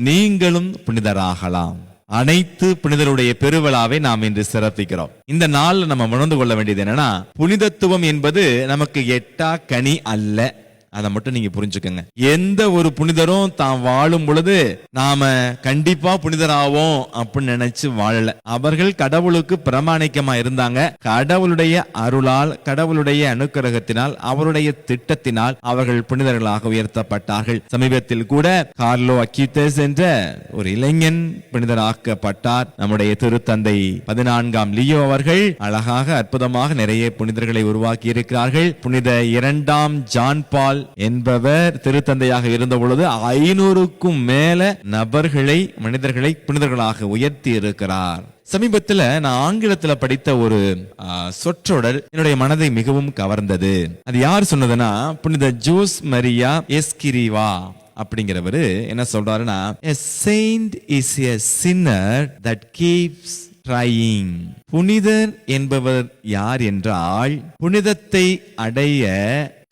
நீங்களும் புனிதராகலாம். அனைத்து புனிதருடைய பெருவிழாவை நாம் இன்று சிறப்பிக்கிறோம். இந்த நாள் நம்ம உணர்ந்து கொள்ள வேண்டியது என்னன்னா, புனிதத்துவம் என்பது நமக்கு எட்டா கனி அல்ல. அதை மட்டும் நீங்க புரிஞ்சுக்கங்க. எந்த ஒரு புனிதரும் தான் வாழும் பொழுது நாம கண்டிப்பா புனிதராவோம் அப்படின்னு நினைச்சு வாழல. அவர்கள் கடவுளுக்கு பிரமாணிக்கமா இருந்தாங்க. கடவுளுடைய அருளால், கடவுளுடைய அனுக்கிரகத்தினால், அவருடைய திட்டத்தினால் அவர்கள் புனிதர்களாக உயர்த்தப்பட்டார்கள். சமீபத்தில் கூட கார்லோ அக்யூட்டஸ் என்ற ஒரு இளைஞன் புனிதராக்கப்பட்டார். நம்முடைய திருத்தந்தை 14ஆம் லியோ அவர்கள் அழகாக அற்புதமாக நிறைய புனிதர்களை உருவாக்கி இருக்கிறார்கள். புனித 2ஆம் ஜான் பால் என்பவர் திருத்தந்தையாக இருந்த பொழுது 500க்கும் மேல நபர்களை, மனிதர்களை புனிதர்களாக உயர்த்தி இருக்கிறார். சமீபத்தில் நான் ஆங்கிலத்துல படித்த ஒரு சொற்றொடர் என்னுடைய மனதை மிகவும் கவர்ந்தது. அது யார் சொன்னதுன்னா, புனித ஜோஸ் மரியா எஸ்கிரிவா அப்படிங்கிறவரு என்ன சொல்றாருன்னா, a saint is a sinner that keeps trying. புனிதர் என்பவர் யார் என்றால், புனிதத்தை அடைய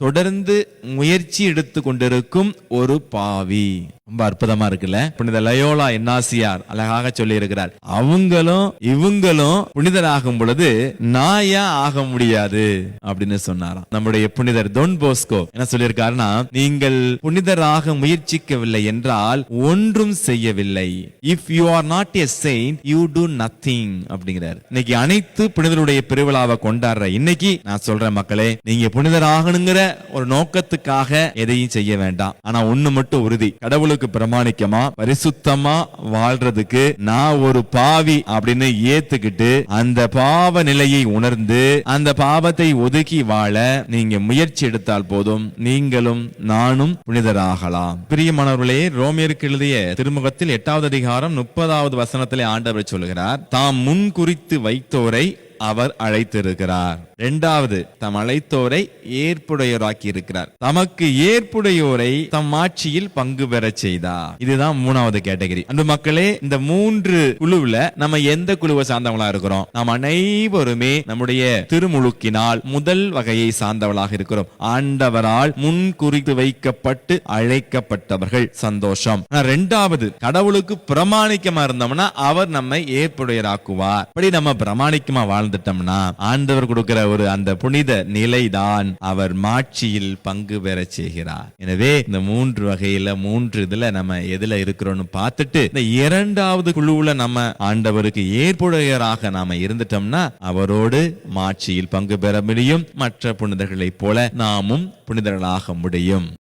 தொடர்ந்து முயற்சி எடுத்து கொண்டிருக்கும் ஒரு பாவி. ரொம்ப அற்புதமா இருக்குல்ல. புனித லயோலா இன்னாசியார் அழகாக சொல்லி இருக்கிறார், அவங்களும் இவங்களும் புனிதராகும் பொழுது நான் ஏன் ஆக முடியாது அப்படின்னு சொன்னாராம். நம்முடைய புனிதர் டொன் போஸ்கோ என்ன சொல்லியிருக்காருன்னா, நீங்கள் புனிதராக முயற்சிக்கவில்லை என்றால் ஒன்றும் செய்யவில்லை. If you are not a Saint you to nothing அப்படிங்கிறார். இன்னைக்கு அனைத்து புனிதருடைய பெருவிழாவை கொண்டாடுற இன்னைக்கு நான் சொல்றேன், மக்களே, நீங்க புனிதராகணுங்கிற ஒரு நோக்கத்துக்காக எதையும் செய்ய வேண்டாம். ஆனா ஒண்ணு மட்டும் உறுதி, கடவுளுக்கு பிரமாணிக்கமா பரிசுத்தமா வாழ்றதுக்கு நான் ஒரு பாவி அப்படின்னு ஏத்துக்கிட்டு அந்த பாவ நிலையை உணர்ந்து அந்த பாவத்தை ஒதுக்கி வாழ நீங்க முயற்சி எடுத்தால் போதும், நீங்களும் நானும் புனிதராகலாம். பிரியமானவர்களே, ரோமியருக்கு எழுதிய திருமுகத்தில் 8வது அதிகாரம் 30வது வசனத்திலே ஆண்டவர் சொல்கிறார், தாம் முன் குறித்து வைத்தோரை அவர் அழைத்திருக்கிறார். இரண்டாவது, தம் அழைத்தோரை ஏற்புடையோராக்கி இருக்கிறார். தமக்கு ஏற்புடையோரை தம் ஆட்சியில் பங்கு பெற செய்தார். இதுதான் 3வது கேட்டகரி. அன்பு மக்களே, இந்த 3 குழுவுல நம்ம எந்த குழுவை சார்ந்தவங்களா இருக்கிறோம்? நாம் அனைவருமே நம்முடைய திருமுழுக்கினால் முதல் வகையை சார்ந்தவளாக இருக்கிறோம். ஆண்டவரால் முன் குறித்து வைக்கப்பட்டு அழைக்கப்பட்டவர்கள். சந்தோஷம். 2வது, கடவுளுக்கு பிரமாணிக்கமா இருந்தோம்னா அவர் நம்மை ஏற்புடையராக்குவார். அப்படி நம்ம பிரமாணிக்கமா வாழ்ந்துட்டோம்னா ஆண்டவர் கொடுக்கிற ஒரு அந்த புனித நிலைதான் அவர் மாட்சியில் பங்கு பெற செய்கிறார். எனவே இந்த 3 வகையில 3 இதுல நம்ம எதுல இருக்கிறோம்னு பார்த்துட்டு இந்த 2வது குழுவுல நம்ம ஆண்டவருக்கு ஏற்புடையராக நாம இருந்துட்டோம்னா அவரோடு மாட்சியில் பங்கு பெற முடியும். மற்ற புனிதர்களைப் போல நாமும் புனிதர்களாக முடியும்.